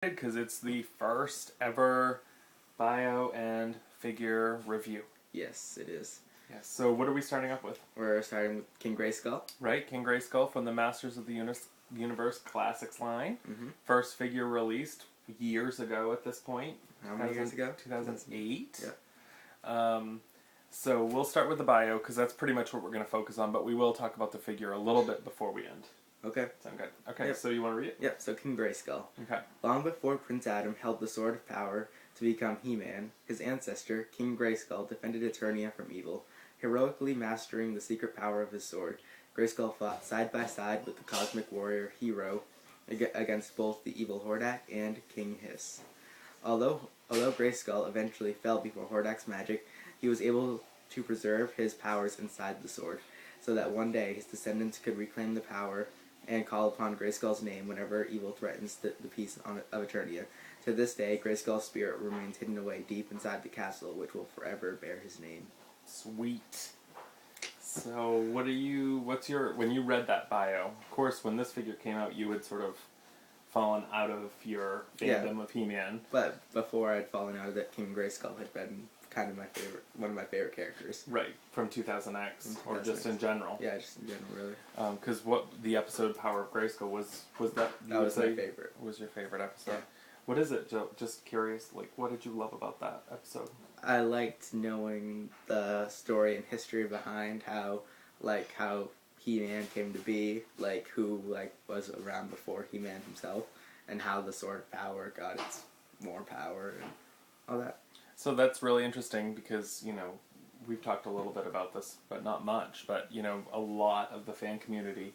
Because it's the first ever bio and figure review. Yes, it is. Yes. So what are we starting up with? We're starting with King Grayskull. Right, King Grayskull from the Masters of the Universe Classics line. Mm-hmm. First figure released years ago at this point. How many years ago? 2008. Yeah. So we'll start with the bio because that's pretty much what we're going to focus on, but we will talk about the figure a little bit before we end. Okay. Sound good? Okay, Yep. So you want to read it? Yep, so King Grayskull. Okay. Long before Prince Adam held the Sword of Power to become He-Man, his ancestor, King Grayskull, defended Eternia from evil. Heroically mastering the secret power of his sword, Grayskull fought side by side with the cosmic warrior Hero against both the evil Hordak and King Hiss. Although Grayskull eventually fell before Hordak's magic, he was able to preserve his powers inside the sword, so that one day his descendants could reclaim the power and call upon Grayskull's name whenever evil threatens the peace of Eternia. To this day, Grayskull's spirit remains hidden away deep inside the castle, which will forever bear his name. Sweet. So when you read that bio, of course when this figure came out you had sort of fallen out of your fandom of He-Man. But before I'd fallen out of it, King Grayskull had been kind of one of my favorite characters. Right, from 2000X, or just in general. Yeah, just in general, really. Because what the episode Power of Grayskull was that? That was my favorite. Was your favorite episode? Yeah. What is it, Joe? Just curious, like, what did you love about that episode? I liked knowing the story and history behind how He-Man came to be, who was around before He-Man himself, and how the Sword of Power got its more power and all that. So that's really interesting because, we've talked a little bit about this, but not much, but, a lot of the fan community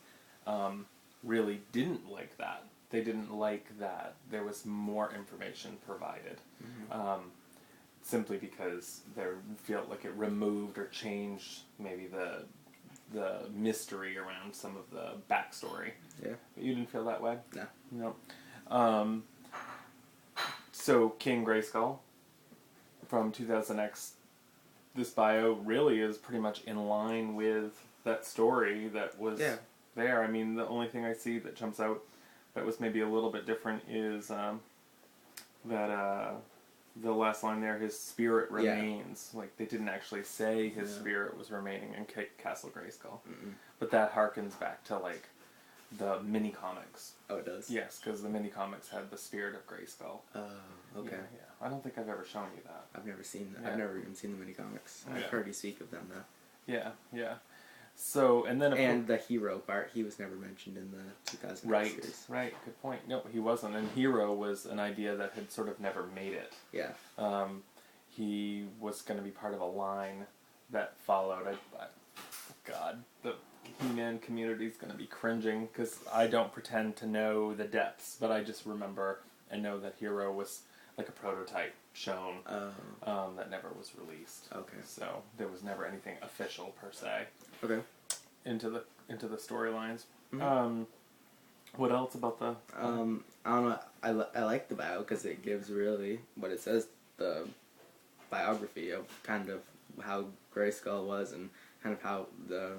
really didn't like that. They didn't like that there was more information provided. Mm-hmm. Simply because they felt like it removed or changed maybe the mystery around some of the backstory. Yeah. But you didn't feel that way? No. No. So King Grayskull from 2000X, this bio really is pretty much in line with that story that was there. I mean, the only thing I see that jumps out that was maybe a little bit different is that the last line there, his spirit remains. Yeah. Like, they didn't actually say his spirit was remaining in Castle Grayskull. Mm-mm. But that harkens back to, the mini-comics. Oh, it does? Yes, because the mini-comics had the spirit of Grayskull. Oh, okay. Yeah. I don't think I've ever shown you that. I've never seen that. Yeah. I've never even seen the mini-comics. Yeah. I've heard you speak of them, though. Yeah. So, and then... And the Hero part, he was never mentioned in the 2000 series. Right, good point. No, he wasn't. And Hero was an idea that had sort of never made it. Yeah. He was going to be part of a line that followed. God, the He-Man community is going to be cringing because I don't pretend to know the depths, but I just remember and know that Hero was like a prototype shown that never was released. Okay. So there was never anything official per se. Okay. Into the storylines. Mm-hmm. What else about the? I don't know. I like the bio because it gives really what it says, the biography of kind of how Grayskull was and kind of how the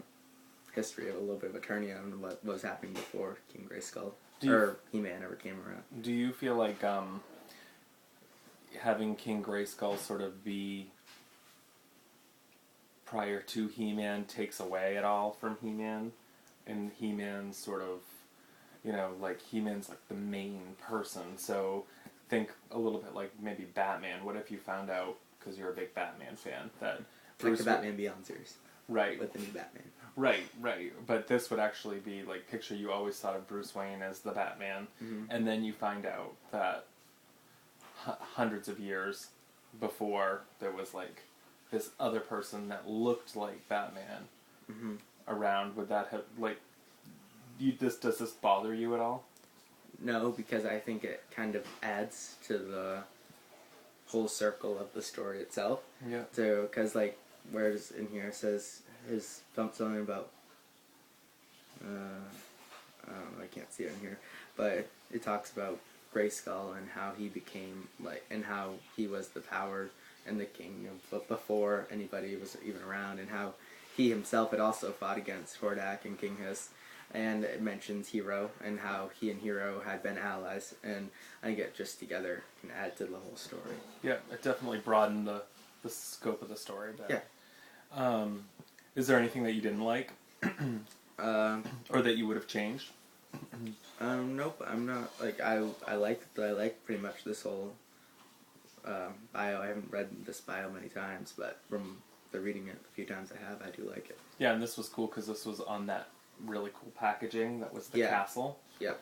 history of a little bit of Eternia and what was happening before King Grayskull or He-Man ever came around. Do you feel like having King Grayskull sort of be prior to He-Man takes away at all from He-Man, and He-Man's sort of, He-Man's like the main person, so think a little bit like maybe Batman. What if you found out, because you're a big Batman fan, that Like the Batman Beyond series. Right. With the new Batman. Right. But this would actually be, picture you always thought of Bruce Wayne as the Batman, mm-hmm. and then you find out that hundreds of years before there was, this other person that looked like Batman mm-hmm. around. Would that have, does this bother you at all? No, because I think it kind of adds to the whole circle of the story itself. Yeah. So, because, whereas in here it says something about, I can't see it in here, but it talks about Grayskull and how he became, and how he was the power and the king before anybody was even around, and how he himself had also fought against Hordak and King Hiss, and it mentions Hero and how he and Hero had been allies, and I think it just together can add to the whole story. Yeah, it definitely broadened the scope of the story a bit. Yeah. Is there anything that you didn't like? Or that you would have changed? Nope, I'm not, like, I like pretty much this whole bio. I haven't read this bio many times, but from the reading it the few times I have, I do like it. Yeah, and this was cool because this was on that really cool packaging that was the castle. Yep.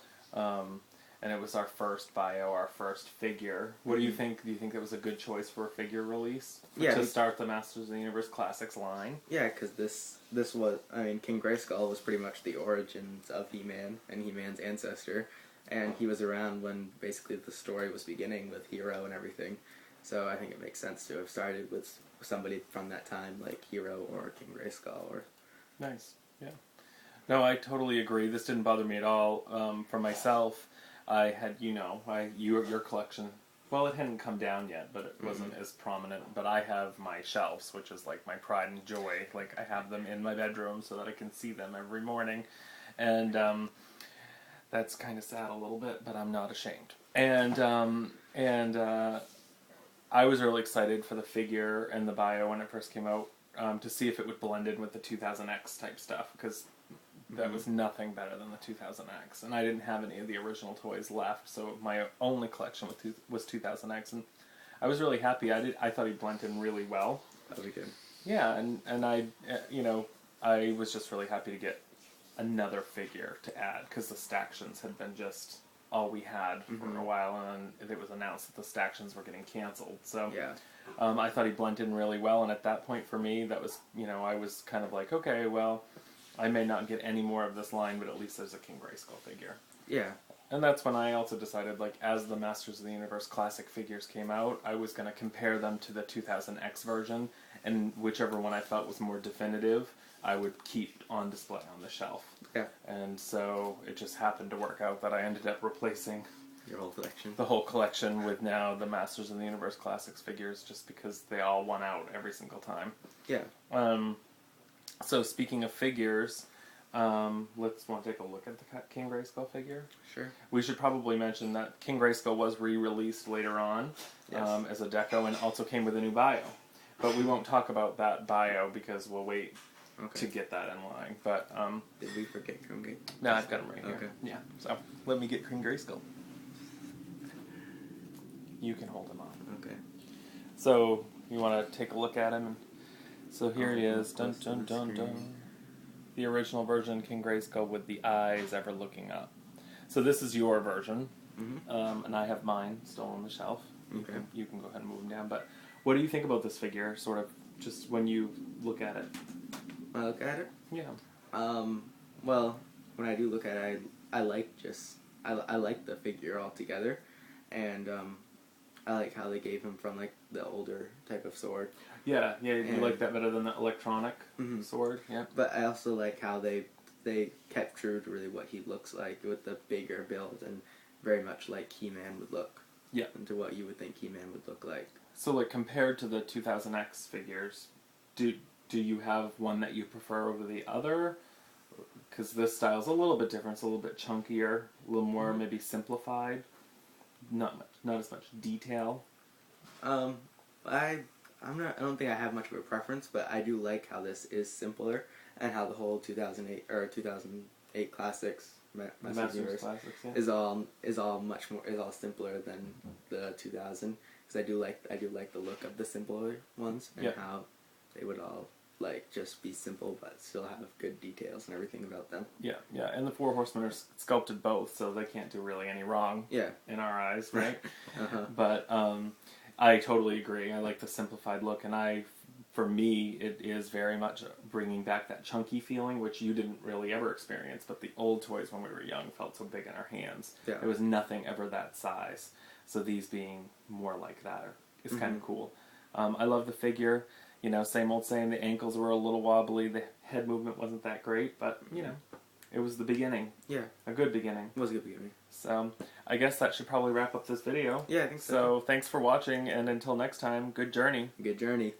And it was our first bio, our first figure. What do you think? Do you think it was a good choice for a figure release? Yeah. To start the Masters of the Universe Classics line? Yeah, because this was, I mean, King Grayskull was pretty much the origins of He-Man and He-Man's ancestor, and he was around when basically the story was beginning with Hero and everything. So I think it makes sense to have started with somebody from that time, like Hero or King Grayskull. Or Nice, yeah. No, I totally agree. This didn't bother me at all. For myself, I had, your collection, well, it hadn't come down yet, but it wasn't as prominent. But I have my shelves, which is like my pride and joy. Like, I have them in my bedroom so that I can see them every morning. And that's kind of sad a little bit, but I'm not ashamed. And I was really excited for the figure and the bio when it first came out, to see if it would blend in with the 2000X type stuff, because that was nothing better than the 2000X, and I didn't have any of the original toys left, so my only collection was 2000X, and I was really happy. I thought he blended in really well. that'd be good. Yeah, and I was just really happy to get another figure to add, because the Stactions had been just all we had for a while, and it was announced that the Stactions were getting canceled. So Yeah. I thought he blended in really well, and at that point for me, that was, I was kind of like, okay, well, I may not get any more of this line, but at least there's a King Grayskull figure. Yeah. And that's when I also decided, like, as the Masters of the Universe Classic figures came out, I was going to compare them to the 2000X version, and whichever one I felt was more definitive, I would keep on display on the shelf. Yeah. And so it just happened to work out that I ended up replacing Your whole collection. the whole collection with now the Masters of the Universe Classics figures, just because they all won out every single time. Yeah. So speaking of figures, let's want to take a look at the King Grayskull figure. Sure. We should probably mention that King Grayskull was re-released later on as a deco, and also came with a new bio. But we won't talk about that bio because we'll wait to get that in line. But did we forget King? No, I've got him right here. Okay. Yeah. So let me get King Grayskull. You can hold him up. Okay. So you want to take a look at him? So here he is. Dun dun dun dun. The original version, King Grayskull with the eyes ever looking up. So this is your version, and I have mine still on the shelf. You can go ahead and move them down. But what do you think about this figure, sort of, just when you look at it? When I look at it? Yeah. Well, when I do look at it, I like the figure altogether, and I like how they gave him from, like, the older type of sword. Yeah, you like that better than the electronic sword? Yeah. But I also like how they kept true to really what he looks like with the bigger build, and very much like He-Man would look. Yeah. And to what you would think He-Man would look like. So, like, compared to the 2000X figures, do you have one that you prefer over the other? Because this style's a little bit different. It's a little bit chunkier, a little more maybe simplified. Not as much detail. I don't think I have much of a preference, but I do like how this is simpler, and how the whole 2008 Classics Masters Universe Classics, yeah. is all simpler than the 2000, because I do like the look of the simpler ones, and how they would all like just be simple but still have good details and everything about them. Yeah, and the Four Horsemen are sculpted both, so they can't do really any wrong in our eyes, right? But I totally agree. I like the simplified look, and for me, it is very much bringing back that chunky feeling, which you didn't really ever experience, but the old toys when we were young felt so big in our hands. Yeah. There was nothing ever that size, so these being more like that is kind of cool. I love the figure. Same old saying, the ankles were a little wobbly, the head movement wasn't that great, but, it was the beginning. Yeah. A good beginning. It was a good beginning. So, I guess that should probably wrap up this video. Yeah, I think so. So, thanks for watching, and until next time, good journey. Good journey.